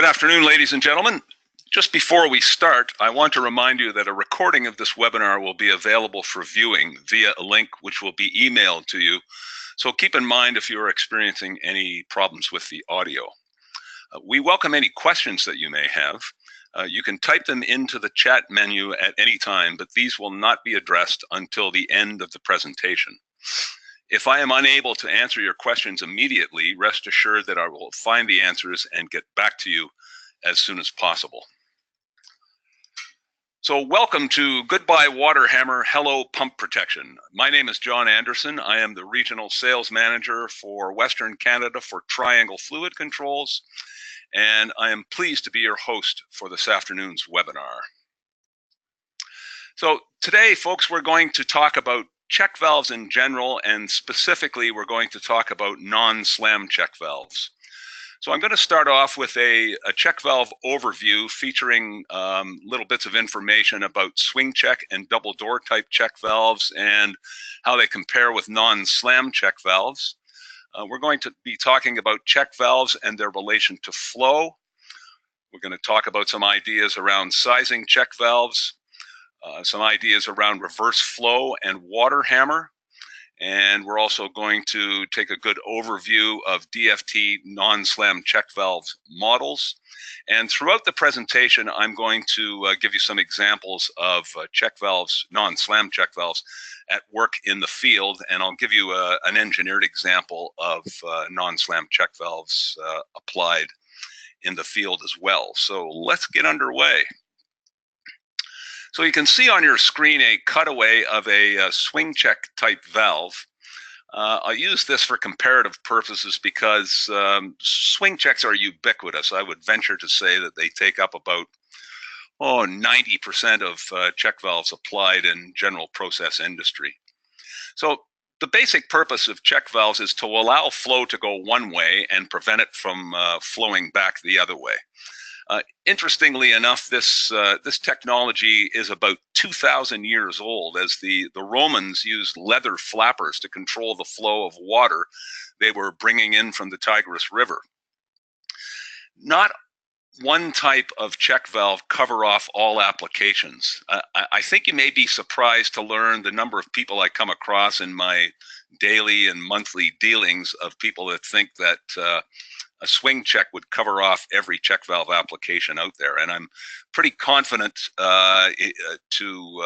Good afternoon, ladies and gentlemen. Just before we start, I want to remind you that a recording of this webinar will be available for viewing via a link which will be emailed to you. So keep in mind if you are experiencing any problems with the audio. We welcome any questions that you may have. You can type them into the chat menu at any time, but these will not be addressed until the end of the presentation. If I am unable to answer your questions immediately, rest assured that I will find the answers and get back to you as soon as possible. So welcome to Goodbye Water Hammer, Hello Pump Protection. My name is John Anderson. I am the Regional Sales Manager for Western Canada for Triangle Fluid Controls, and I am pleased to be your host for this afternoon's webinar. So today, folks, we're going to talk about check valves in general, and specifically we're going to talk about non-slam check valves. So I'm going to start off with a check valve overview featuring little bits of information about swing check and double door type check valves and how they compare with non-slam check valves. We're going to be talking about check valves and their relation to flow. We're going to talk about some ideas around sizing check valves, some ideas around reverse flow and water hammer. And we're also going to take a good overview of DFT non-slam check valve models. And throughout the presentation, I'm going to give you some examples of check valves, non-slam check valves at work in the field. And I'll give you an engineered example of non-slam check valves applied in the field as well. So let's get underway. So you can see on your screen a cutaway of a swing check type valve. I'll use this for comparative purposes because swing checks are ubiquitous. I would venture to say that they take up about 90% of check valves applied in general process industry. So the basic purpose of check valves is to allow flow to go one way and prevent it from flowing back the other way. Interestingly enough, this technology is about 2,000 years old, as the Romans used leather flappers to control the flow of water they were bringing in from the Tigris River. Not one type of check valve cover off all applications. I think you may be surprised to learn the number of people I come across in my daily and monthly dealings of people that think that a swing check would cover off every check valve application out there, and I'm pretty confident to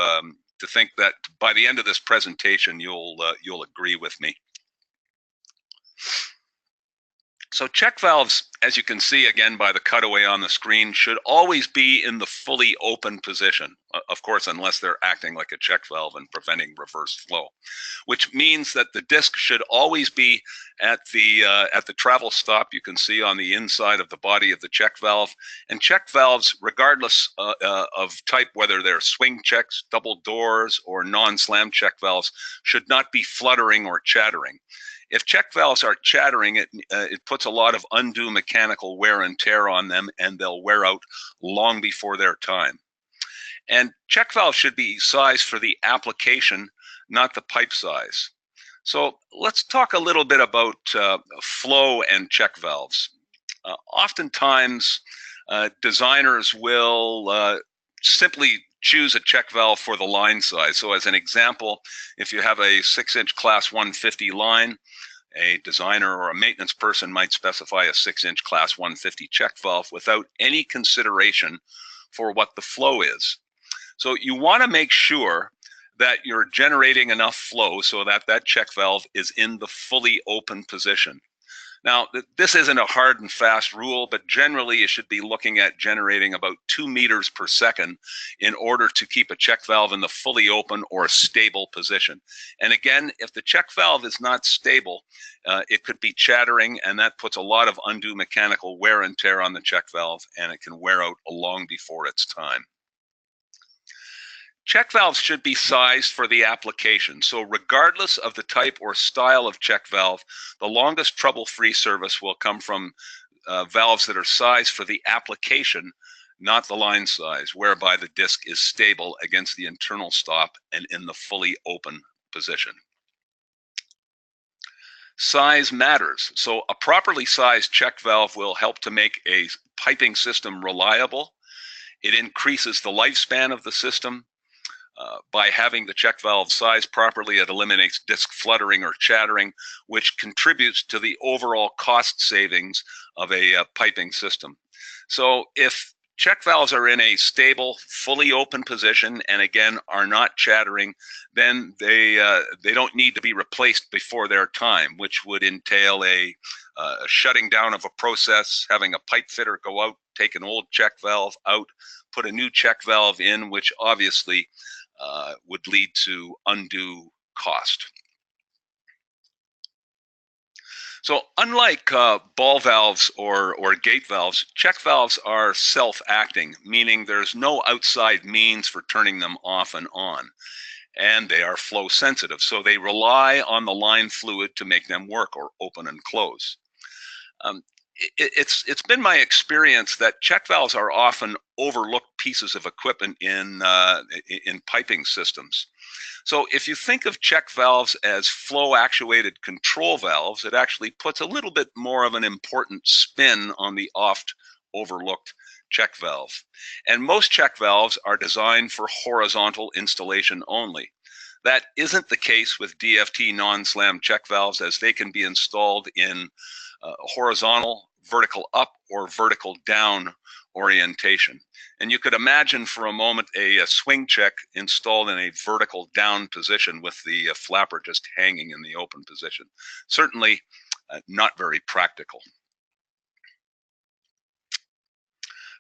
think that by the end of this presentation, you'll agree with me. So check valves, as you can see again by the cutaway on the screen, should always be in the fully open position, of course, unless they're acting like a check valve and preventing reverse flow, which means that the disc should always be at the travel stop you can see on the inside of the body of the check valve. And check valves, regardless of type, whether they're swing checks, double doors, or non-slam check valves, should not be fluttering or chattering. If check valves are chattering, it puts a lot of undue mechanical wear and tear on them, and they'll wear out long before their time. And check valves should be sized for the application, not the pipe size. So let's talk a little bit about flow and check valves. Oftentimes, designers will simply choose a check valve for the line size. So as an example, if you have a 6-inch class 150 line, a designer or a maintenance person might specify a 6-inch class 150 check valve without any consideration for what the flow is. So you want to make sure that you're generating enough flow so that that check valve is in the fully open position. Now, this isn't a hard and fast rule, but generally you should be looking at generating about 2 meters per second in order to keep a check valve in the fully open or stable position. And again, if the check valve is not stable, it could be chattering, and that puts a lot of undue mechanical wear and tear on the check valve, and it can wear out long before its time. Check valves should be sized for the application. So regardless of the type or style of check valve, the longest trouble-free service will come from valves that are sized for the application, not the line size, whereby the disc is stable against the internal stop and in the fully open position. Size matters. So a properly sized check valve will help to make a piping system reliable. It increases the lifespan of the system. By having the check valve sized properly, it eliminates disc fluttering or chattering, which contributes to the overall cost savings of a piping system. So if check valves are in a stable, fully open position and again are not chattering, then they don't need to be replaced before their time, which would entail a shutting down of a process, having a pipe fitter go out, take an old check valve out, put a new check valve in, which obviously would lead to undue cost. So unlike ball valves or gate valves, check valves are self-acting, meaning there's no outside means for turning them off and on. And they are flow sensitive, so they rely on the line fluid to make them work or open and close. It's been my experience that check valves are often overlooked pieces of equipment in piping systems. So if you think of check valves as flow actuated control valves, it actually puts a little bit more of an important spin on the oft overlooked check valve. And most check valves are designed for horizontal installation only. That isn't the case with DFT non-slam check valves, as they can be installed in horizontal, vertical up, or vertical down orientation. And you could imagine for a moment a swing check installed in a vertical down position with the flapper just hanging in the open position. Certainly not very practical.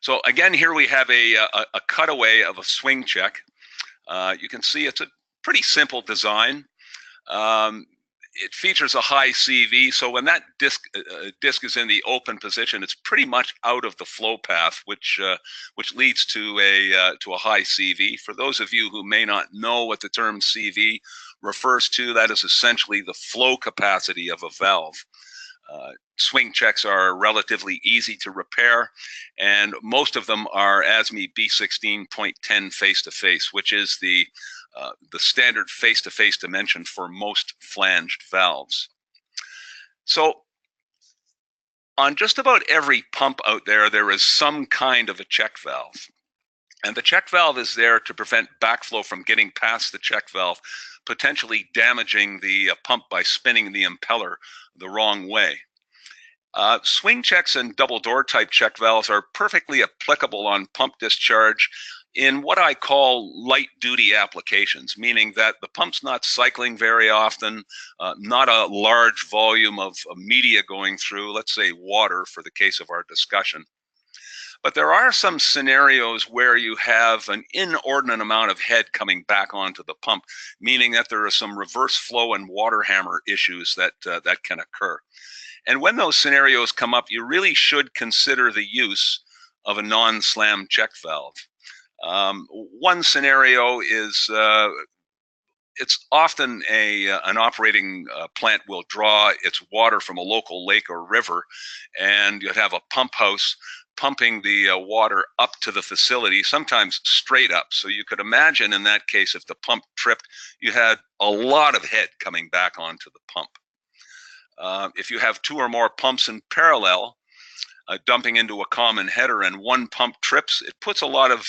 So again, here we have a cutaway of a swing check. You can see it's a pretty simple design. It features a high CV, so when that disc is in the open position, it's pretty much out of the flow path, which leads to a high CV. For those of you who may not know what the term CV refers to, that is essentially the flow capacity of a valve. Swing checks are relatively easy to repair, and most of them are ASME B16.10 face-to-face, which is the standard face-to-face dimension for most flanged valves. So on just about every pump out there, there is some kind of a check valve. And the check valve is there to prevent backflow from getting past the check valve, potentially damaging the pump by spinning the impeller the wrong way. Swing checks and double door type check valves are perfectly applicable on pump discharge in what I call light duty applications, meaning that the pump's not cycling very often, not a large volume of media going through, let's say water for the case of our discussion. But there are some scenarios where you have an inordinate amount of head coming back onto the pump, meaning that there are some reverse flow and water hammer issues that can occur. And when those scenarios come up, you really should consider the use of a non-slam check valve. One scenario is it's often an operating plant will draw its water from a local lake or river, and you'd have a pump house pumping the water up to the facility, sometimes straight up. So you could imagine in that case, if the pump tripped, you had a lot of head coming back onto the pump. If you have two or more pumps in parallel, dumping into a common header, and one pump trips, it puts a lot of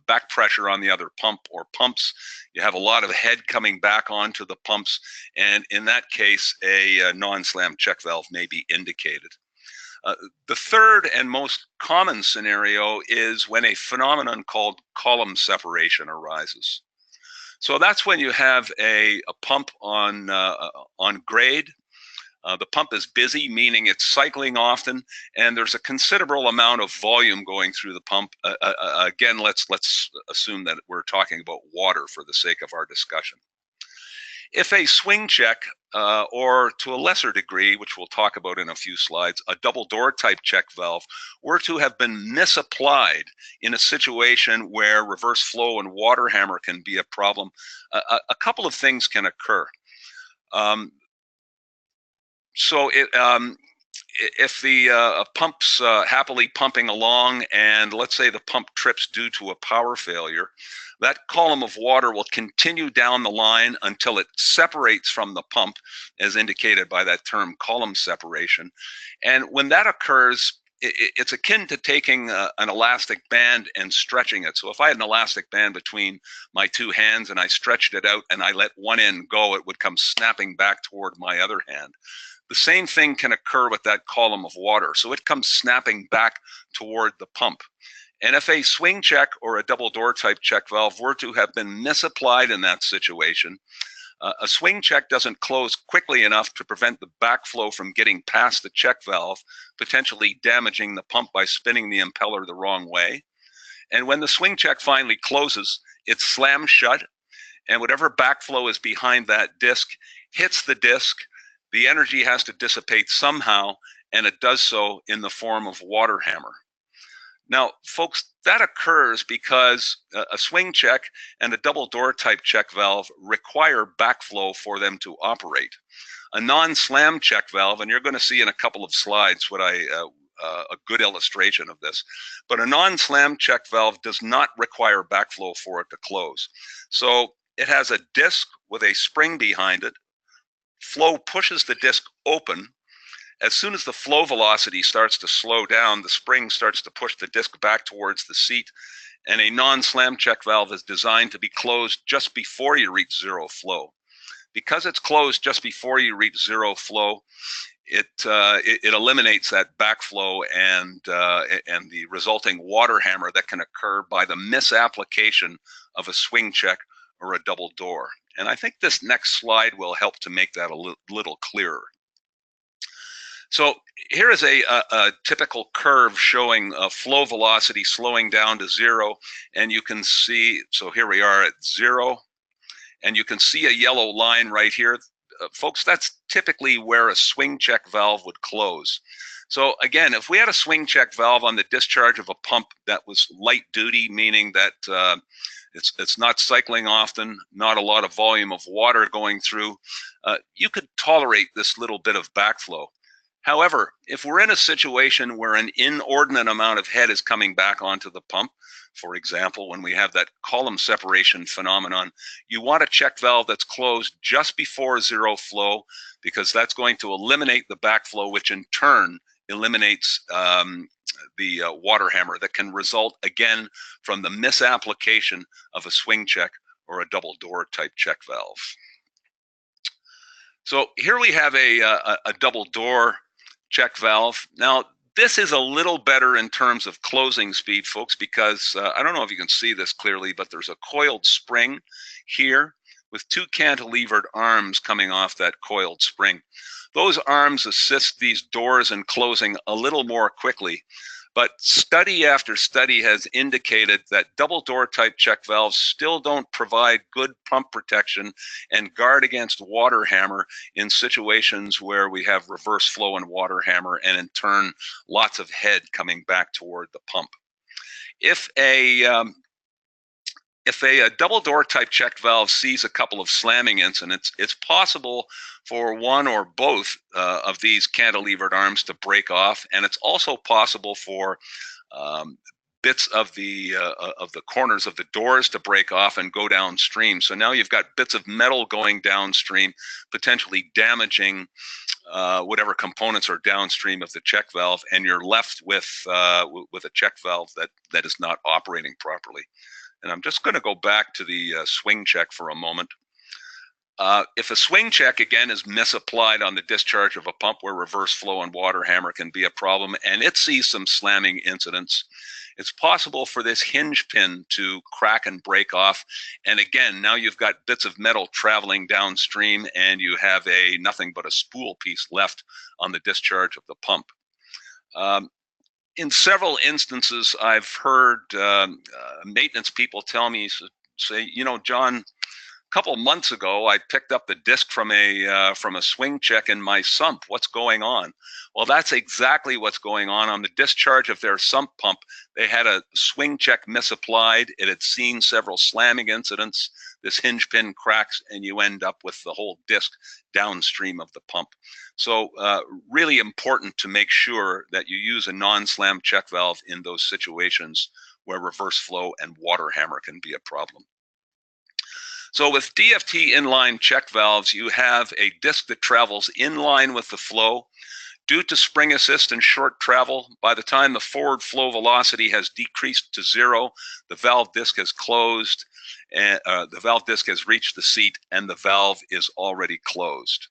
back pressure on the other pump or pumps. You have a lot of head coming back onto the pumps, and in that case, a non-slam check valve may be indicated. The third and most common scenario is when a phenomenon called column separation arises. So that's when you have a pump on grade. The pump is busy, meaning it's cycling often, and there's a considerable amount of volume going through the pump. Again, let's assume that we're talking about water for the sake of our discussion. If a swing check, or to a lesser degree, which we'll talk about in a few slides, a double door type check valve were to have been misapplied in a situation where reverse flow and water hammer can be a problem, a couple of things can occur. So if the pump's happily pumping along, and let's say the pump trips due to a power failure, that column of water will continue down the line until it separates from the pump, as indicated by that term column separation. And when that occurs, it's akin to taking an elastic band and stretching it. So if I had an elastic band between my two hands and I stretched it out and I let one end go, it would come snapping back toward my other hand. The same thing can occur with that column of water. So it comes snapping back toward the pump. And if a swing check or a double door type check valve were to have been misapplied in that situation, a swing check doesn't close quickly enough to prevent the backflow from getting past the check valve, potentially damaging the pump by spinning the impeller the wrong way. And when the swing check finally closes, it slams shut, and whatever backflow is behind that disc hits the disc. The energy has to dissipate somehow, and it does so in the form of water hammer. Now, folks, that occurs because a swing check and a double door type check valve require backflow for them to operate. A non-slam check valve, and you're going to see in a couple of slides what a good illustration of this, but a non-slam check valve does not require backflow for it to close. So it has a disc with a spring behind it. Flow pushes the disc open. As soon as the flow velocity starts to slow down, the spring starts to push the disc back towards the seat, and a non-slam check valve is designed to be closed just before you reach zero flow. Because it's closed just before you reach zero flow, it eliminates that backflow and the resulting water hammer that can occur by the misapplication of a swing check or a double door. And I think this next slide will help to make that a little clearer. So here is a typical curve showing flow velocity slowing down to zero, and you can see, so here we are at zero, and you can see a yellow line right here. Folks, that's typically where a swing check valve would close. So again, if we had a swing check valve on the discharge of a pump that was light duty, meaning that it's not cycling often, not a lot of volume of water going through, you could tolerate this little bit of backflow. However, if we're in a situation where an inordinate amount of head is coming back onto the pump, for example, when we have that column separation phenomenon, you want a check valve that's closed just before zero flow, because that's going to eliminate the backflow, which in turn eliminates the water hammer that can result, again, from the misapplication of a swing check or a double door type check valve. So here we have a double door check valve. Now, this is a little better in terms of closing speed, folks, because I don't know if you can see this clearly, but there's a coiled spring here with two cantilevered arms coming off that coiled spring. Those arms assist these doors in closing a little more quickly. But study after study has indicated that double door type check valves still don't provide good pump protection and guard against water hammer in situations where we have reverse flow and water hammer, and in turn, lots of head coming back toward the pump. If a double door type check valve sees a couple of slamming incidents, it's possible for one or both of these cantilevered arms to break off, and it's also possible for bits of the corners of the doors to break off and go downstream. So now you've got bits of metal going downstream, potentially damaging whatever components are downstream of the check valve, and you're left with a check valve that is not operating properly. And I'm just going to go back to the swing check for a moment. If a swing check, again, is misapplied on the discharge of a pump where reverse flow and water hammer can be a problem, and it sees some slamming incidents, it's possible for this hinge pin to crack and break off. And again, now you've got bits of metal traveling downstream, and you have nothing but a spool piece left on the discharge of the pump. In several instances, I've heard maintenance people tell me, say, you know, John, couple months ago, I picked up the disc from a swing check in my sump. What's going on? Well, that's exactly what's going on the discharge of their sump pump. They had a swing check misapplied. It had seen several slamming incidents. This hinge pin cracks, and you end up with the whole disc downstream of the pump. So really important to make sure that you use a non-slam check valve in those situations where reverse flow and water hammer can be a problem. So with DFT inline check valves, you have a disc that travels in line with the flow. Due to spring assist and short travel, by the time the forward flow velocity has decreased to 0, the valve disc has closed, and the valve disc has reached the seat, and the valve is already closed.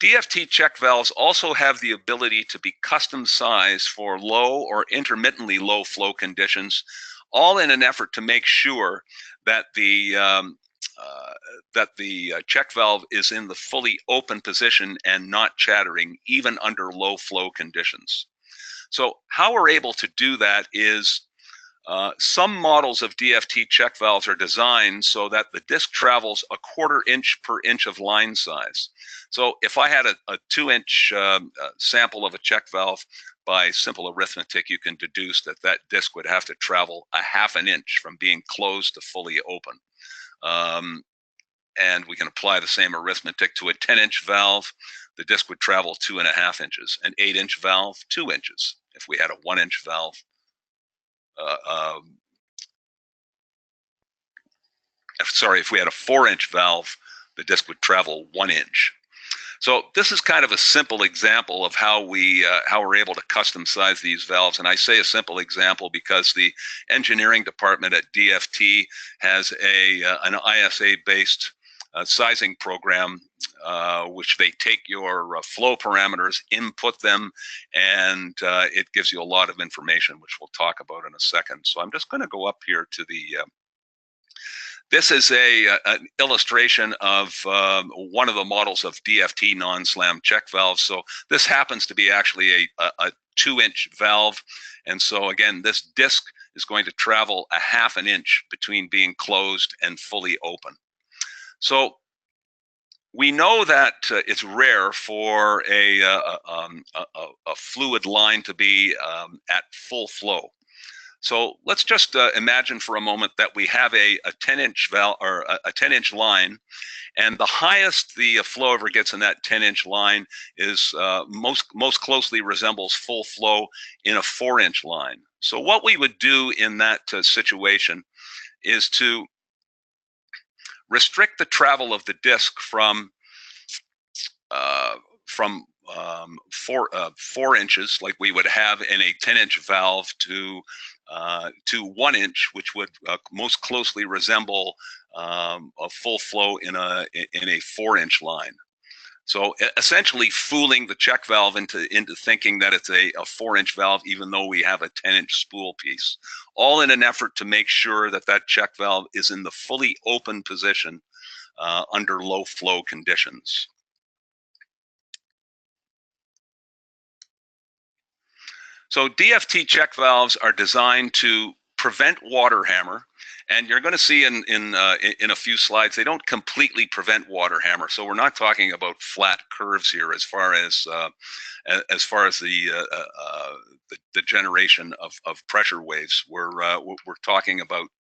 DFT check valves also have the ability to be custom sized for low or intermittently low flow conditions, all in an effort to make sure that the check valve is in the fully open position and not chattering, even under low flow conditions. So how we're able to do that is some models of DFT check valves are designed so that the disc travels 1/4 inch per inch of line size. So if I had a 2-inch sample of a check valve, by simple arithmetic, you can deduce that that disc would have to travel 1/2 inch from being closed to fully open. And we can apply the same arithmetic to a 10-inch valve. The disc would travel 2.5 inches. An 8-inch valve, 2 inches. If we had a 1-inch valve, if we had a 4-inch valve, the disc would travel 1 inch. So this is kind of a simple example of how we're able to custom size these valves. And I say a simple example because the engineering department at DFT has an ISA-based sizing program, which they take your flow parameters, input them, and it gives you a lot of information, which we'll talk about in a second. So I'm just going to go up here to the this is an illustration of one of the models of DFT non-slam check valves. So this happens to be actually a 2-inch valve. And so again, this disc is going to travel 1/2 inch between being closed and fully open. So we know that it's rare for a fluid line to be at full flow. So let's just imagine for a moment that we have a 10-inch valve or a 10-inch line, and the highest the flow ever gets in that 10-inch line is most closely resembles full flow in a 4-inch line. So what we would do in that situation is to restrict the travel of the disc from 4 inches, like we would have in a 10-inch valve, to 1 inch, which would most closely resemble a full flow in a 4-inch line. So essentially fooling the check valve into thinking that it's a 4-inch valve, even though we have a 10-inch spool piece, all in an effort to make sure that that check valve is in the fully open position under low flow conditions. So DFT check valves are designed to prevent water hammer, and you're going to see in a few slides they don't completely prevent water hammer. So we're not talking about flat curves here as far as the generation of pressure waves. We're talking about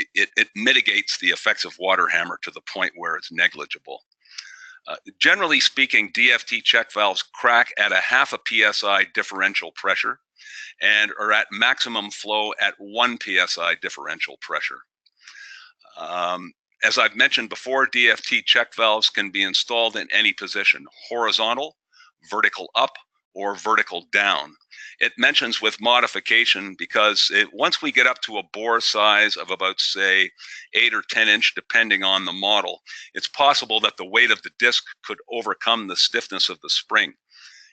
it mitigates the effects of water hammer to the point where it's negligible. Generally speaking, DFT check valves crack at 1/2 psi differential pressure and are at maximum flow at 1 psi differential pressure. As I've mentioned before, DFT check valves can be installed in any position: horizontal, vertical up, or vertical down. It mentions with modification because once we get up to a bore size of about, say, 8 or 10 inch, depending on the model, it's possible that the weight of the disc could overcome the stiffness of the spring.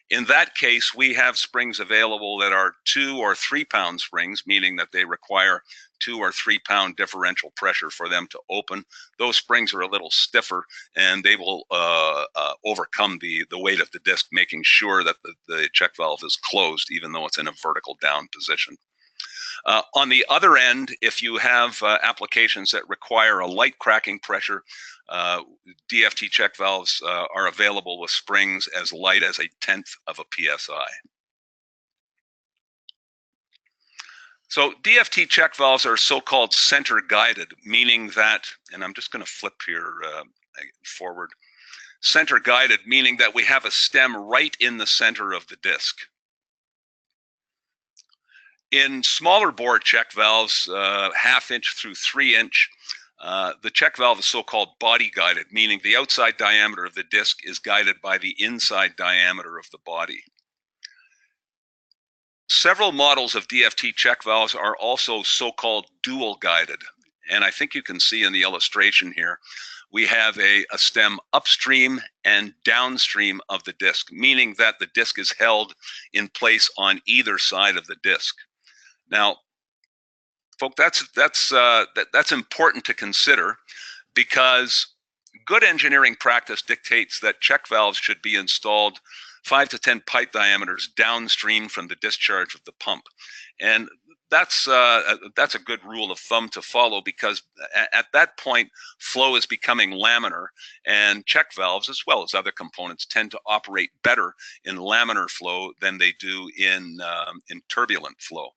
In that case, we have springs available that are 2 or 3 pound springs, meaning that they require 2 or 3 pound differential pressure for them to open. Those springs are a little stiffer, and they will overcome the weight of the disc, making sure that the check valve is closed, even though it's in a vertical down position. On the other end, if you have applications that require a light cracking pressure, DFT check valves are available with springs as light as 1/10 of a PSI. So DFT check valves are so-called center guided, meaning that, and I'm just going to flip here forward, center guided, meaning that we have a stem right in the center of the disc. In smaller bore check valves, 1/2 inch through 3 inch, the check valve is so-called body guided, meaning the outside diameter of the disc is guided by the inside diameter of the body. Several models of DFT check valves are also so-called dual guided. And I think you can see in the illustration here, we have a stem upstream and downstream of the disc, meaning that the disc is held in place on either side of the disc. Now, folks, that's important to consider, because good engineering practice dictates that check valves should be installed 5 to 10 pipe diameters downstream from the discharge of the pump. And that's a good rule of thumb to follow, because at that point, flow is becoming laminar, and check valves, as well as other components, tend to operate better in laminar flow than they do in turbulent flow.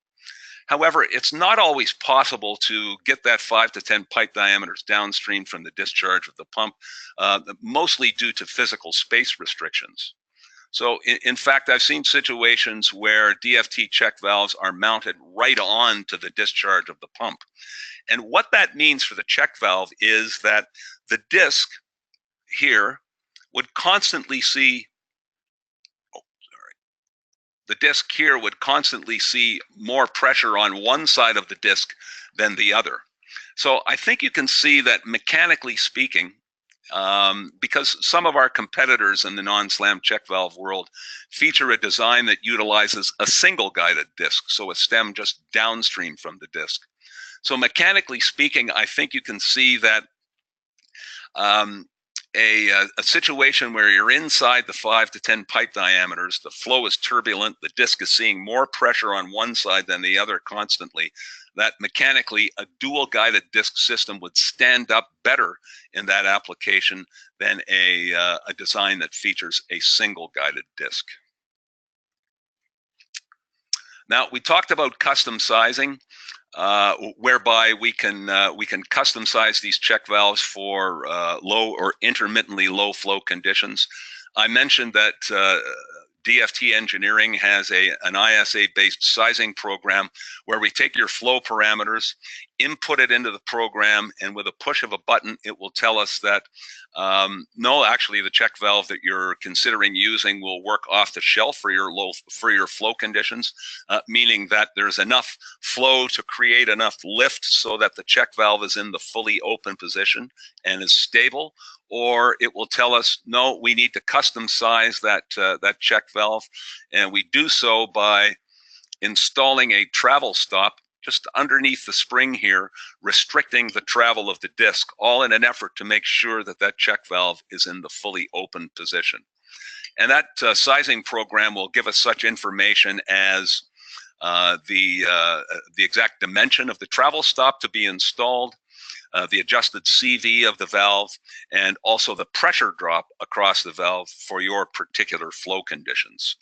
However, it's not always possible to get that 5 to 10 pipe diameters downstream from the discharge of the pump, mostly due to physical space restrictions. So in fact, I've seen situations where DFT check valves are mounted right on to the discharge of the pump. And what that means for the check valve is that the disc here would constantly see, the disc here would constantly see more pressure on one side of the disc than the other. So I think you can see that, mechanically speaking, because some of our competitors in the non-slam check valve world feature a design that utilizes a single guided disc, so a stem just downstream from the disc. So mechanically speaking, I think you can see that a situation where you're inside the 5 to 10 pipe diameters, the flow is turbulent, the disc is seeing more pressure on one side than the other constantly, that mechanically a dual guided disc system would stand up better in that application than a design that features a single guided disc. Now, we talked about custom sizing, whereby we can custom size these check valves for low or intermittently low flow conditions. I mentioned that DFT Engineering has an ISA-based sizing program where we take your flow parameters, input it into the program, and with a push of a button, it will tell us that, no, actually, the check valve that you're considering using will work off the shelf for your flow conditions, meaning that there's enough flow to create enough lift so that the check valve is in the fully open position and is stable. Or it will tell us, no, we need to custom size that check valve, and we do so by installing a travel stop just underneath the spring here, restricting the travel of the disc, all in an effort to make sure that that check valve is in the fully open position. And that sizing program will give us such information as the exact dimension of the travel stop to be installed, the adjusted CV of the valve, and also the pressure drop across the valve for your particular flow conditions.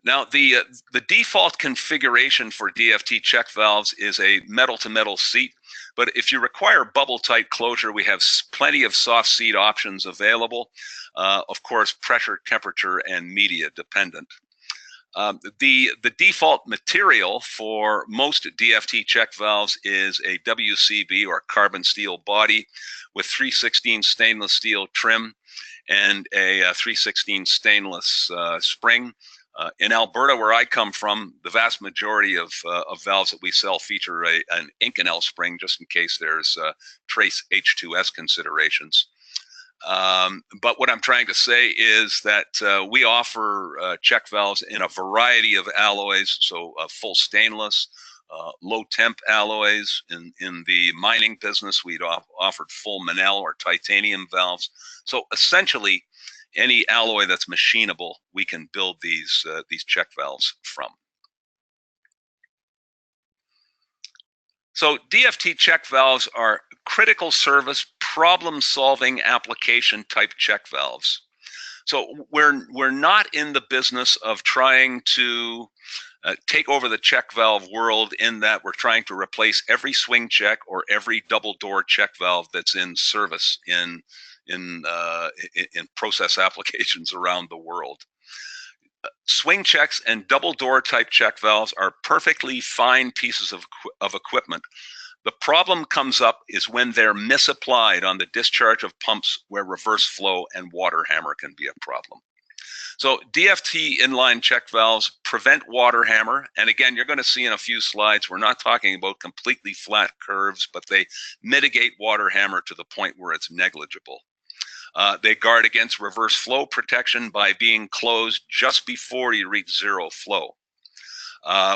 Now, the default configuration for DFT check valves is a metal-to-metal seat, but if you require bubble-tight closure, we have plenty of soft seat options available, of course, pressure, temperature, and media dependent. The default material for most DFT check valves is a WCB or carbon steel body with 3/16 stainless steel trim and a 3/16 stainless spring. In Alberta, where I come from, the vast majority of valves that we sell feature an Inconel spring, just in case there's trace H2S considerations. But what I'm trying to say is that we offer check valves in a variety of alloys, so full stainless, low temp alloys. In the mining business, we'd offered full Manel or titanium valves. So essentially, any alloy that's machinable, we can build these check valves from. So DFT check valves are critical service problem-solving application type check valves. So we're not in the business of trying to take over the check valve world, in that we're trying to replace every swing check or every double door check valve that's in service in process applications around the world. Swing checks and double door type check valves are perfectly fine pieces of equipment. The problem comes up is when they're misapplied on the discharge of pumps, where reverse flow and water hammer can be a problem. So DFT inline check valves prevent water hammer. And again, you're going to see in a few slides, we're not talking about completely flat curves, but they mitigate water hammer to the point where it's negligible. They guard against reverse flow protection by being closed just before you reach zero flow,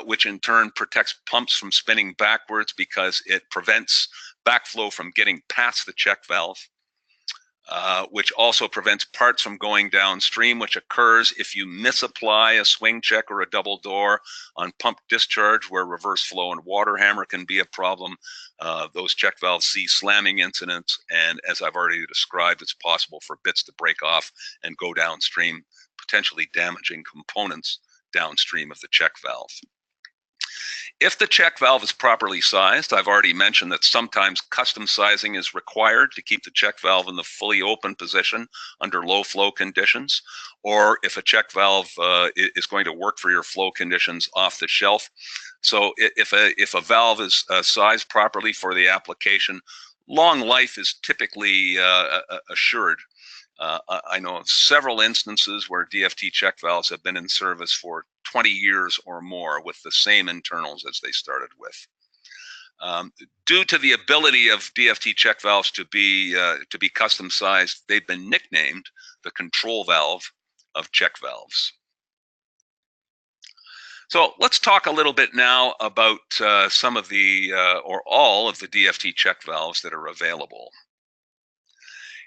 which in turn protects pumps from spinning backwards because it prevents backflow from getting past the check valve. Which also prevents parts from going downstream, which occurs if you misapply a swing check or a double door on pump discharge, where reverse flow and water hammer can be a problem. Those check valves see slamming incidents, and as I've already described, it's possible for bits to break off and go downstream, potentially damaging components downstream of the check valve. If the check valve is properly sized, I've already mentioned that sometimes custom sizing is required to keep the check valve in the fully open position under low flow conditions, or if a check valve is going to work for your flow conditions off the shelf. So if a valve is sized properly for the application, long life is typically assured. I know of several instances where DFT check valves have been in service for 20 years or more with the same internals as they started with. Due to the ability of DFT check valves to be custom sized, they've been nicknamed the control valve of check valves. So let's talk a little bit now about some of the or all of the DFT check valves that are available.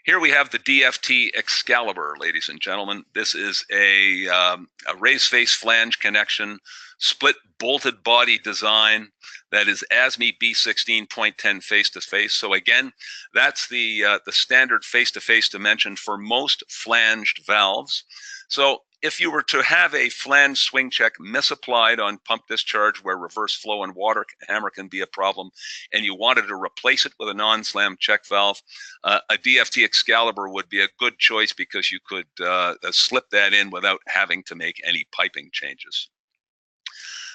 Here we have the DFT Excalibur, ladies and gentlemen. This is a raised face flange connection, split bolted body design that is ASME B16.10 face-to-face. So again, that's the standard face-to-face dimension for most flanged valves. So if you were to have a flange swing check misapplied on pump discharge, where reverse flow and water hammer can be a problem, and you wanted to replace it with a non-slam check valve, a DFT Excalibur would be a good choice, because you could slip that in without having to make any piping changes.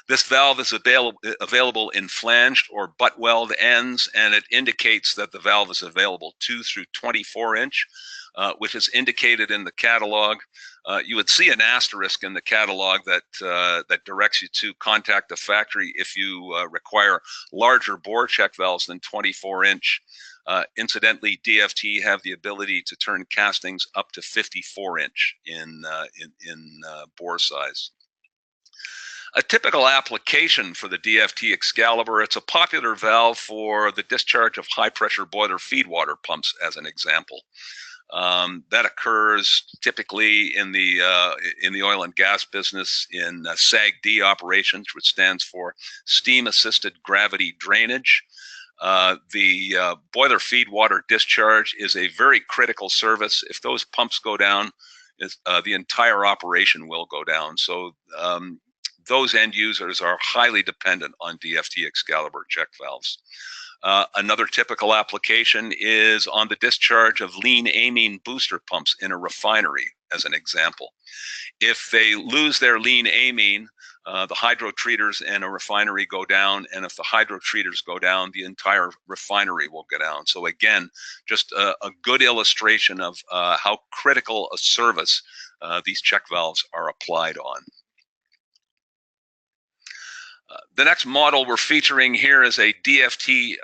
This valve is available in flanged or butt weld ends, and it indicates that the valve is available 2 through 24 inch, which is indicated in the catalog. You would see an asterisk in the catalog that directs you to contact the factory if you require larger bore check valves than 24 inch. Incidentally, DFT have the ability to turn castings up to 54 inch in bore size. A typical application for the DFT Excalibur, it's a popular valve for the discharge of high-pressure boiler feed water pumps, as an example. That occurs typically in the oil and gas business in SAGD operations, which stands for steam-assisted gravity drainage. The boiler feed water discharge is a very critical service. If those pumps go down, the entire operation will go down. So those end users are highly dependent on DFT Excalibur check valves. Another typical application is on the discharge of lean amine booster pumps in a refinery, as an example. If they lose their lean amine, the hydrotreaters in a refinery go down, and if the hydrotreaters go down, the entire refinery will go down. So again, just a good illustration of how critical a service these check valves are applied on. The next model we're featuring here is a DFT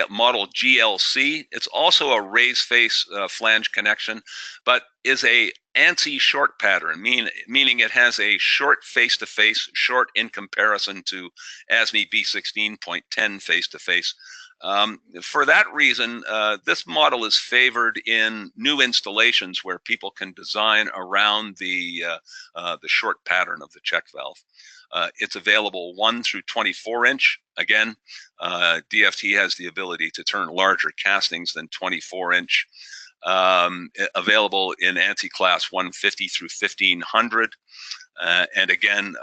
model GLC. It's also a raised face flange connection, but is a ANSI short pattern, meaning it has a short face-to-face, short in comparison to ASME B16.10 face-to-face. For that reason, this model is favored in new installations where people can design around the short pattern of the check valve. It's available 1 through 24 inch. Again, DFT has the ability to turn larger castings than 24 inch. Available in ANSI class 150 through 1500. And again,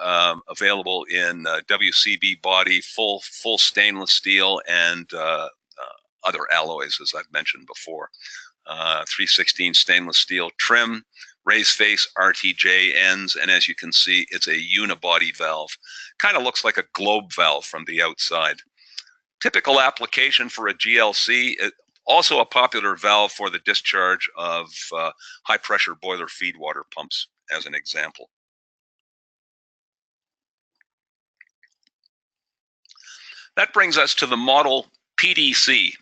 available in WCB body, full stainless steel, and other alloys, as I've mentioned before. 316 stainless steel trim, raised face RTJ ends, and as you can see, it's a unibody valve. Kind of looks like a globe valve from the outside. Typical application for a GLC, also a popular valve for the discharge of high pressure boiler feed water pumps, as an example. That brings us to the model PDC.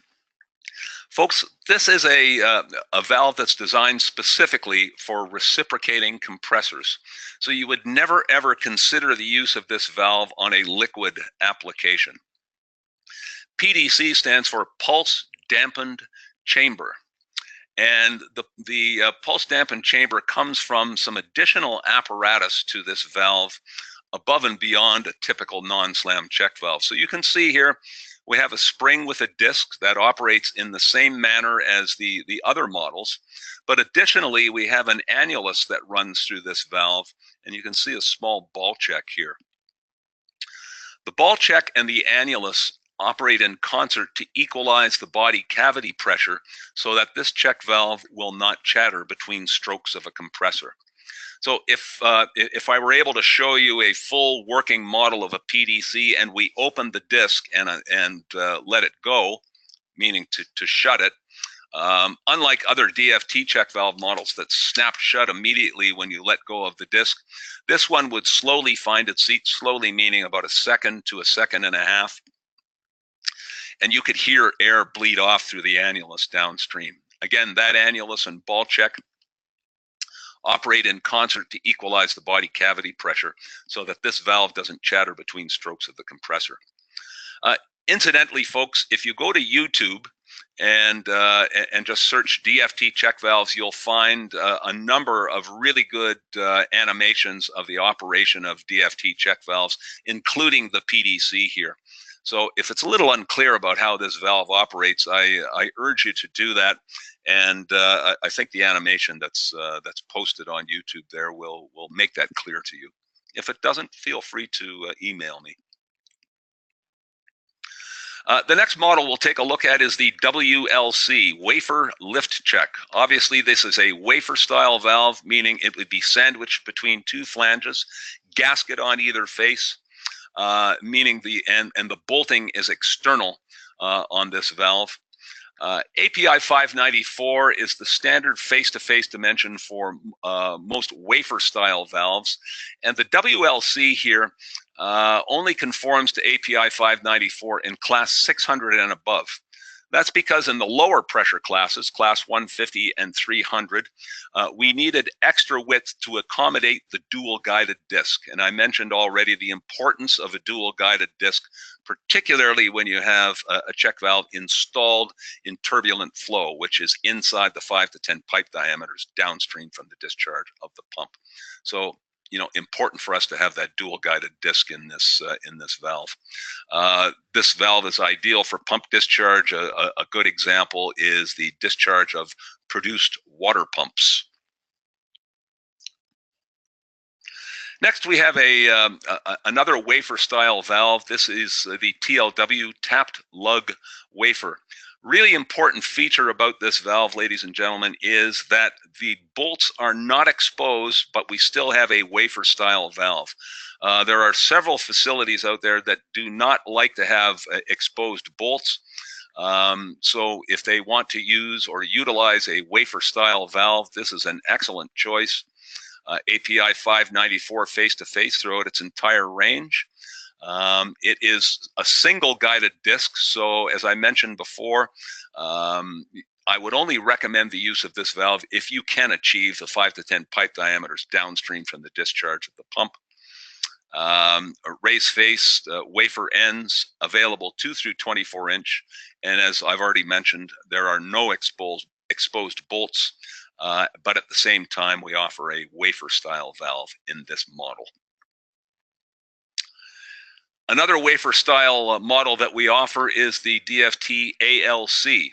Folks, this is a valve that's designed specifically for reciprocating compressors. So you would never ever consider the use of this valve on a liquid application. PDC stands for pulse dampened chamber. And the pulse dampened chamber comes from some additional apparatus to this valve above and beyond a typical non-slam check valve. So you can see here, we have a spring with a disc that operates in the same manner as the other models. But additionally, we have an annulus that runs through this valve, and you can see a small ball check here. The ball check and the annulus operate in concert to equalize the body cavity pressure so that this check valve will not chatter between strokes of a compressor. So if I were able to show you a full working model of a PDC and we open the disc and let it go, meaning to shut it, unlike other DFT check valve models that snap shut immediately when you let go of the disc, this one would slowly find its seat, slowly meaning about a second to a second and a half. And you could hear air bleed off through the annulus downstream. Again, that annulus and ball check operate in concert to equalize the body cavity pressure so that this valve doesn't chatter between strokes of the compressor. Incidentally, folks, if you go to YouTube and just search DFT check valves, you'll find a number of really good animations of the operation of DFT check valves, including the PDC here. So if it's a little unclear about how this valve operates, I urge you to do that. And I think the animation that's posted on YouTube there will make that clear to you. If it doesn't, feel free to email me. The next model we'll take a look at is the WLC, wafer lift check. Obviously, this is a wafer style valve, meaning it would be sandwiched between two flanges, gasket on either face, meaning the bolting is external on this valve. API 594 is the standard face-to-face dimension for most wafer-style valves, and the WLC here only conforms to API 594 in class 600 and above. That's because in the lower pressure classes, class 150 and 300, we needed extra width to accommodate the dual guided disc. And I mentioned already the importance of a dual guided disc, particularly when you have a check valve installed in turbulent flow, which is inside the 5 to 10 pipe diameters downstream from the discharge of the pump. So, important for us to have that dual guided disc in this valve. This valve is ideal for pump discharge. A good example is the discharge of produced water pumps. Next, we have another wafer style valve. This is the TLW, tapped lug wafer. Really important feature about this valve, ladies and gentlemen, is that the bolts are not exposed, but we still have a wafer style valve. There are several facilities out there that do not like to have exposed bolts. So if they want to use or utilize a wafer style valve, this is an excellent choice. API 594 face-to-face throughout its entire range. It is a single guided disc, so as I mentioned before, I would only recommend the use of this valve if you can achieve the 5 to 10 pipe diameters downstream from the discharge of the pump. Raised face, wafer ends, available 2 through 24 inch, and as I've already mentioned, there are no exposed bolts, but at the same time, we offer a wafer style valve in this model. Another wafer style model that we offer is the DFT ALC,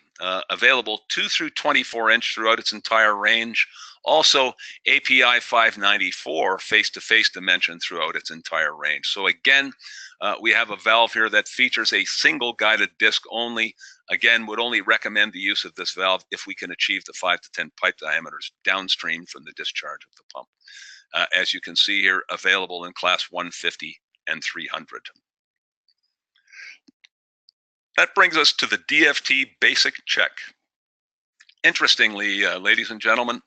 available 2 through 24 inch throughout its entire range. Also API 594 face-to-face dimension throughout its entire range. So again, we have a valve here that features a single guided disc only. Again, would only recommend the use of this valve if we can achieve the 5 to 10 pipe diameters downstream from the discharge of the pump. As you can see here, available in class 150 and 300. That brings us to the DFT basic check. Interestingly, ladies and gentlemen,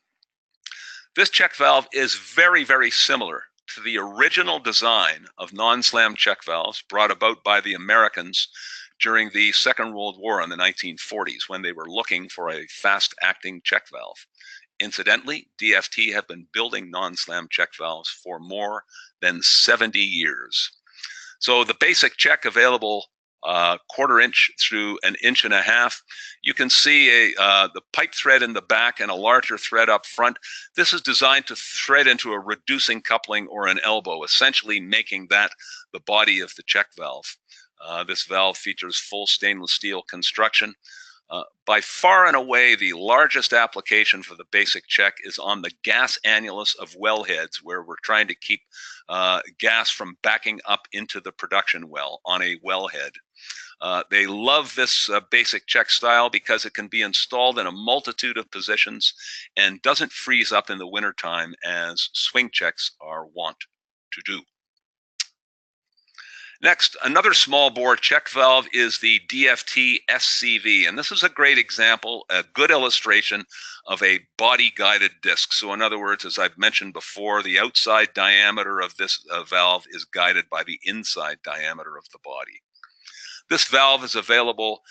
this check valve is very, very similar to the original design of non-slam check valves brought about by the Americans during the Second World War in the 1940s, when they were looking for a fast-acting check valve. Incidentally, DFT have been building non-slam check valves for more than 70 years. So the basic check, available 1/4 inch through 1.5 inches. You can see the pipe thread in the back and a larger thread up front. This is designed to thread into a reducing coupling or an elbow, essentially making that the body of the check valve. This valve features full stainless steel construction. By far and away, the largest application for the basic check is on the gas annulus of wellheads, where we're trying to keep gas from backing up into the production well on a wellhead. They love this basic check style because it can be installed in a multitude of positions and doesn't freeze up in the wintertime as swing checks are wont to do. Next, another small bore check valve is the DFT SCV, and this is a great example, a good illustration of a body guided disc. So in other words, as I've mentioned before, the outside diameter of this valve is guided by the inside diameter of the body. This valve is available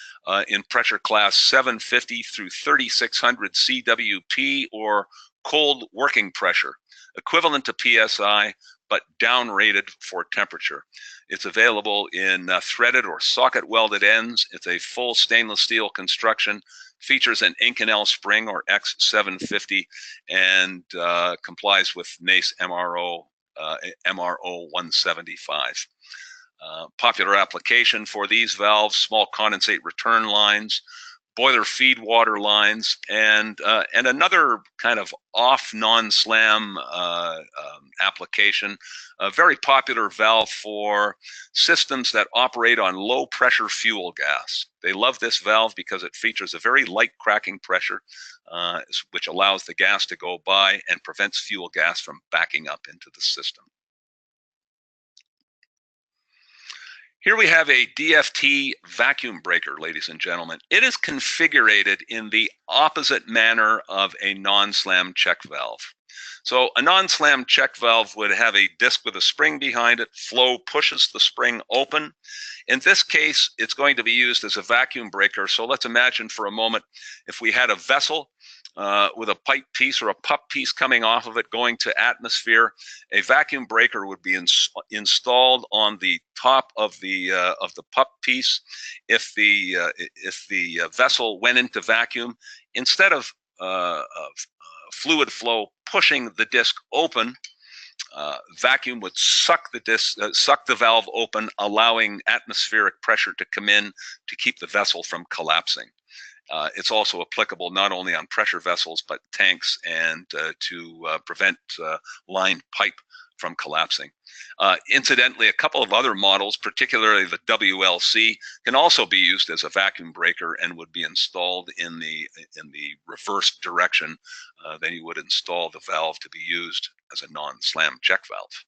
in pressure class 750 through 3600 CWP, or cold working pressure, equivalent to PSI, but downrated for temperature. It's available in threaded or socket welded ends. It's a full stainless steel construction, features an Inconel spring or X750, and complies with NACE MRO 175. Popular application for these valves: small condensate return lines, boiler feed water lines, and another kind of off non-slam application, a very popular valve for systems that operate on low pressure fuel gas. They love this valve because it features a very light cracking pressure, which allows the gas to go by and prevents fuel gas from backing up into the system. Here we have a DFT vacuum breaker, ladies and gentlemen. It is configured in the opposite manner of a non-slam check valve. So a non-slam check valve would have a disc with a spring behind it. Flow pushes the spring open. In this case, it's going to be used as a vacuum breaker. So let's imagine for a moment if we had a vessel with a pipe piece or a pup piece coming off of it going to atmosphere. A vacuum breaker would be installed on the top of the pup piece. If the vessel went into vacuum, instead of fluid flow pushing the disc open, vacuum would suck the valve open, allowing atmospheric pressure to come in to keep the vessel from collapsing. It's also applicable not only on pressure vessels, but tanks, and to prevent lined pipe from collapsing. Incidentally, a couple of other models, particularly the WLC, can also be used as a vacuum breaker and would be installed in the reverse direction than you would install the valve to be used as a non-slam check valve.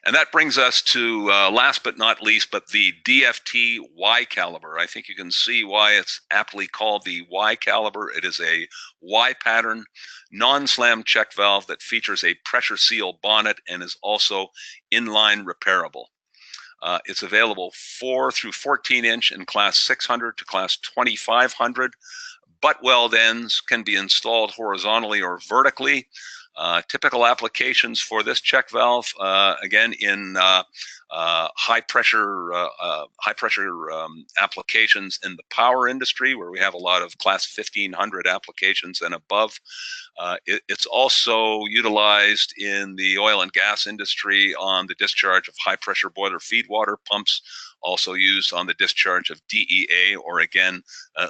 And that brings us to last but not least, but the DFT Y caliber. I think you can see why it's aptly called the Y caliber. It is a Y pattern non-slam check valve that features a pressure seal bonnet and is also inline repairable. It's available 4 through 14 inch in class 600 to class 2500. Butt weld ends can be installed horizontally or vertically. Typical applications for this check valve, again in high pressure applications in the power industry, where we have a lot of class 1500 applications and above. It's also utilized in the oil and gas industry on the discharge of high pressure boiler feed water pumps, also used on the discharge of DEA, or again,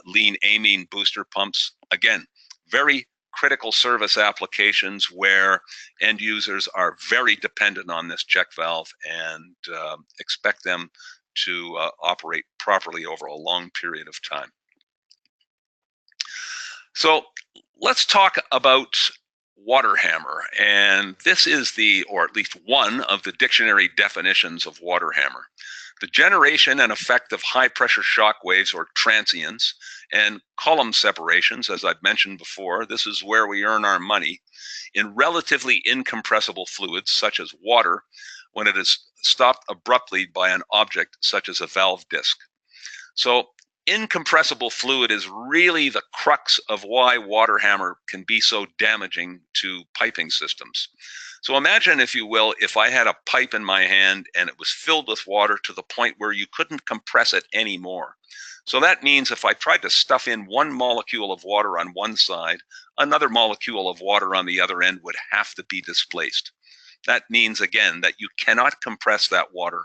lean amine booster pumps. Again, very critical service applications where end users are very dependent on this check valve and expect them to operate properly over a long period of time. So let's talk about water hammer, and this is the, or at least one of the dictionary definitions of water hammer. The generation and effect of high pressure shock waves or transients and column separations, as I've mentioned before. This is where we earn our money in relatively incompressible fluids such as water when it is stopped abruptly by an object such as a valve disc. So incompressible fluid is really the crux of why water hammer can be so damaging to piping systems. So imagine, if you will, if I had a pipe in my hand and it was filled with water to the point where you couldn't compress it anymore. So that means if I tried to stuff in one molecule of water on one side, another molecule of water on the other end would have to be displaced. That means, again, that you cannot compress that water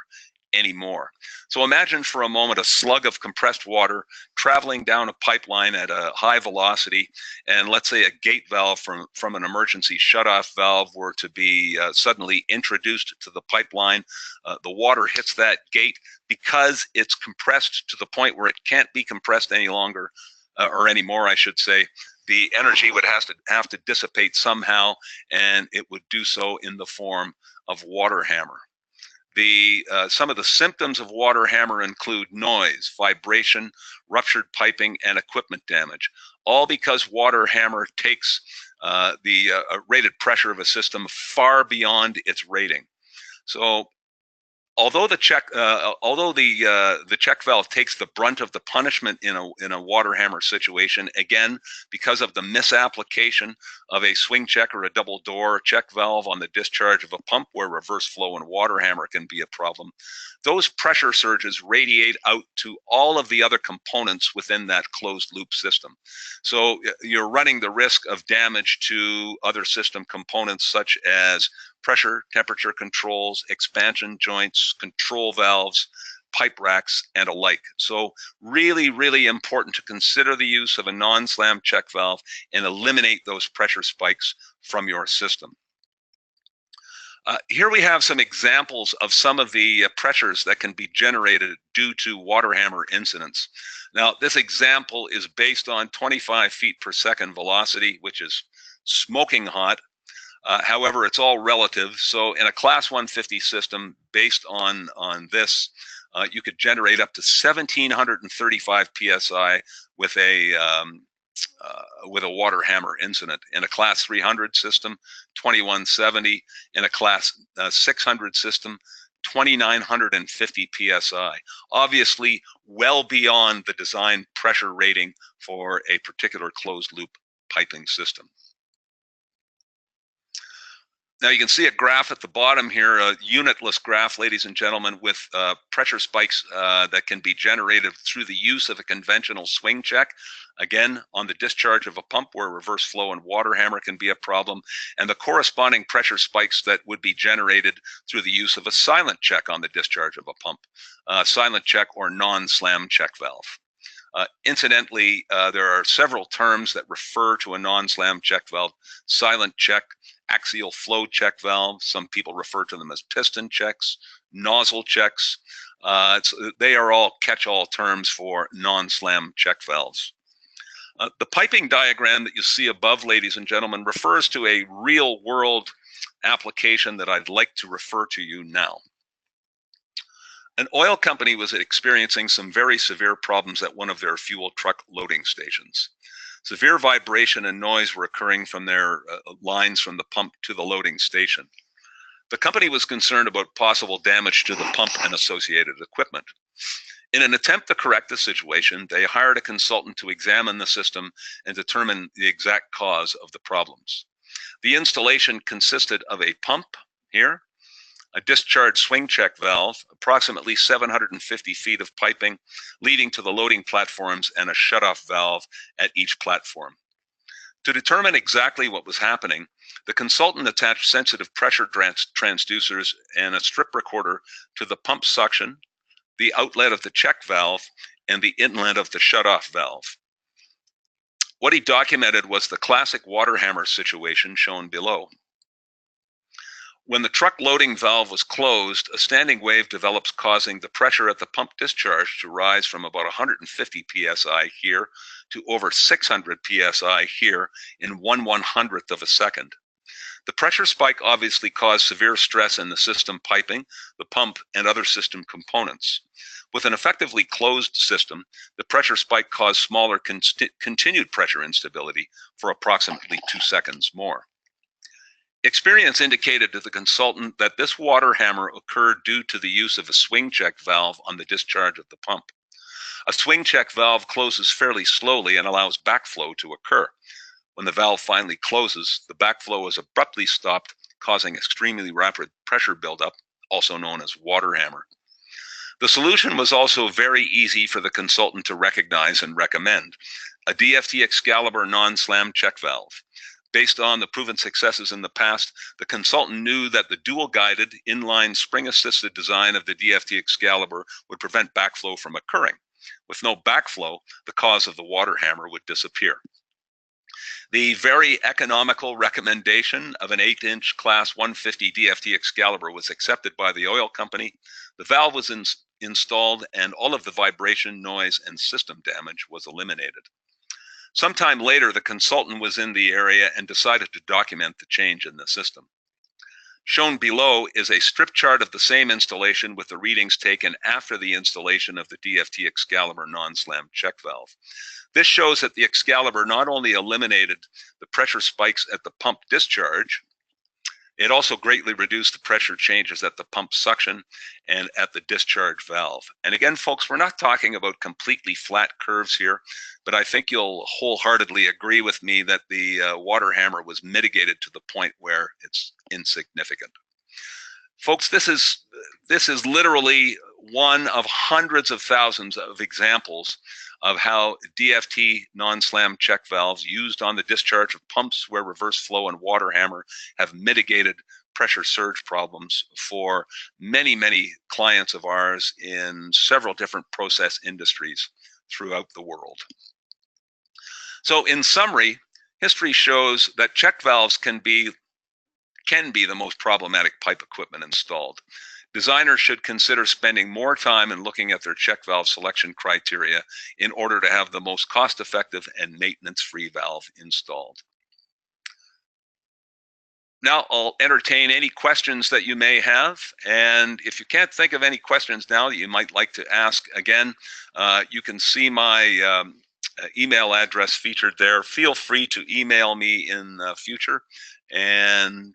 anymore. So imagine for a moment a slug of compressed water traveling down a pipeline at a high velocity, and let's say a gate valve from an emergency shutoff valve were to be suddenly introduced to the pipeline. The water hits that gate. Because it's compressed to the point where it can't be compressed any longer, or anymore, I should say, the energy would have to dissipate somehow, and it would do so in the form of water hammer. Some of the symptoms of water hammer include noise, vibration, ruptured piping, and equipment damage, all because water hammer takes the rated pressure of a system far beyond its rating. So although the check valve takes the brunt of the punishment in a water hammer situation, again, because of the misapplication of a swing check or a double door check valve on the discharge of a pump where reverse flow and water hammer can be a problem, those pressure surges radiate out to all of the other components within that closed loop system. So you're running the risk of damage to other system components such as pressure, temperature controls, expansion joints, control valves, pipe racks, and alike. So really, really important to consider the use of a non-slam check valve and eliminate those pressure spikes from your system. Here we have some examples of some of the pressures that can be generated due to water hammer incidents. Now, this example is based on 25 feet per second velocity, which is smoking hot. However, it's all relative. So in a class 150 system based on this, you could generate up to 1,735 PSI with a water hammer incident. In a class 300 system, 2170. In a class 600 system, 2,950 PSI. Obviously, well beyond the design pressure rating for a particular closed loop piping system. Now you can see a graph at the bottom here, a unitless graph, ladies and gentlemen, with pressure spikes that can be generated through the use of a conventional swing check. Again, on the discharge of a pump where reverse flow and water hammer can be a problem, and the corresponding pressure spikes that would be generated through the use of a silent check on the discharge of a pump, silent check or non-slam check valve. Incidentally, there are several terms that refer to a non-slam check valve: silent check, axial flow check valve. Some people refer to them as piston checks, nozzle checks. They are all catch-all terms for non-slam check valves. The piping diagram that you see above, ladies and gentlemen, refers to a real-world application that I'd like to refer to you now. An oil company was experiencing some very severe problems at one of their fuel truck loading stations. Severe vibration and noise were occurring from their lines from the pump to the loading station. The company was concerned about possible damage to the pump and associated equipment. In an attempt to correct the situation, they hired a consultant to examine the system and determine the exact cause of the problems. The installation consisted of a pump here, a discharge swing check valve, approximately 750 feet of piping leading to the loading platforms, and a shutoff valve at each platform. To determine exactly what was happening, the consultant attached sensitive pressure transducers and a strip recorder to the pump suction, the outlet of the check valve, and the inlet of the shutoff valve. What he documented was the classic water hammer situation shown below. When the truck loading valve was closed, a standing wave develops, causing the pressure at the pump discharge to rise from about 150 psi here to over 600 psi here in 1/100th of a second. The pressure spike obviously caused severe stress in the system piping, the pump, and other system components. With an effectively closed system, the pressure spike caused smaller continued pressure instability for approximately 2 seconds more. Experience indicated to the consultant that this water hammer occurred due to the use of a swing check valve on the discharge of the pump. A swing check valve closes fairly slowly and allows backflow to occur. When the valve finally closes, the backflow is abruptly stopped, causing extremely rapid pressure buildup, also known as water hammer. The solution was also very easy for the consultant to recognize and recommend: a DFT Excalibur non-slam check valve. Based on the proven successes in the past, the consultant knew that the dual-guided, inline, spring-assisted design of the DFT Excalibur would prevent backflow from occurring. With no backflow, the cause of the water hammer would disappear. The very economical recommendation of an 8-inch Class 150 DFT Excalibur was accepted by the oil company. The valve was installed, and all of the vibration, noise, and system damage was eliminated. Sometime later, the consultant was in the area and decided to document the change in the system. Shown below is a strip chart of the same installation with the readings taken after the installation of the DFT Excalibur non-slam check valve. This shows that the Excalibur not only eliminated the pressure spikes at the pump discharge, it also greatly reduced the pressure changes at the pump suction and at the discharge valve. And again, folks, we're not talking about completely flat curves here, but I think you'll wholeheartedly agree with me that the water hammer was mitigated to the point where it's insignificant. Folks, this is literally one of hundreds of thousands of examples of how DFT non-slam check valves used on the discharge of pumps where reverse flow and water hammer have mitigated pressure surge problems for many, many clients of ours in several different process industries throughout the world. So in summary, history shows that check valves can be the most problematic pipe equipment installed. Designers should consider spending more time in looking at their check valve selection criteria in order to have the most cost-effective and maintenance-free valve installed. Now I'll entertain any questions that you may have, and if you can't think of any questions now that you might like to ask, again, you can see my email address featured there. Feel free to email me in the future, and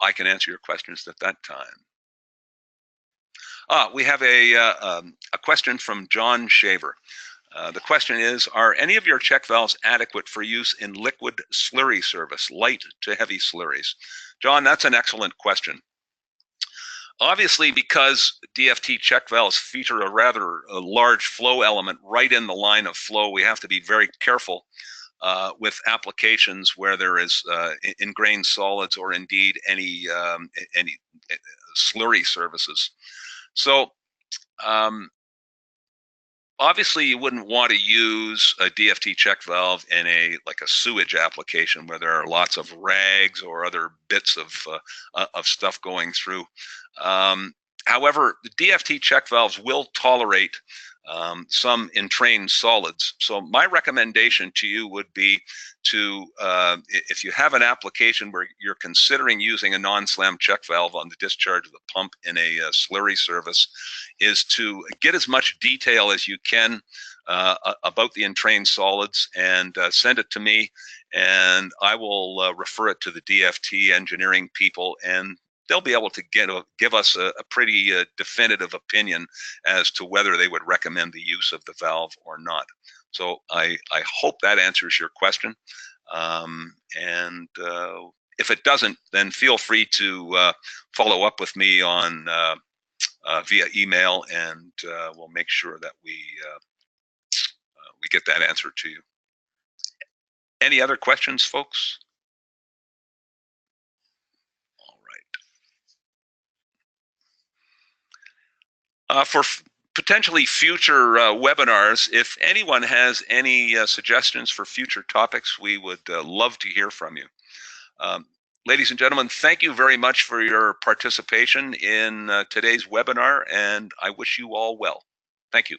I can answer your questions at that time. We have a question from John Shaver. The question is, are any of your check valves adequate for use in liquid slurry service, light to heavy slurries? John, that's an excellent question. Obviously, because DFT check valves feature a rather large flow element right in the line of flow, we have to be very careful with applications where there is ingrained solids or indeed any slurry services. So obviously you wouldn't want to use a DFT check valve in a sewage application where there are lots of rags or other bits of stuff going through. However, the DFT check valves will tolerate some entrained solids. So my recommendation to you would be to, if you have an application where you're considering using a non-slam check valve on the discharge of the pump in a slurry service, is to get as much detail as you can about the entrained solids and send it to me, and I will refer it to the DFT engineering people, and they'll be able to give us a pretty definitive opinion as to whether they would recommend the use of the valve or not. So I hope that answers your question. And if it doesn't, then feel free to follow up with me on via email, and we'll make sure that we get that answer to you. Any other questions, folks? All right. For potentially future webinars, if anyone has any suggestions for future topics, we would love to hear from you. Um, Ladies and gentlemen, thank you very much for your participation in today's webinar, and I wish you all well. Thank you.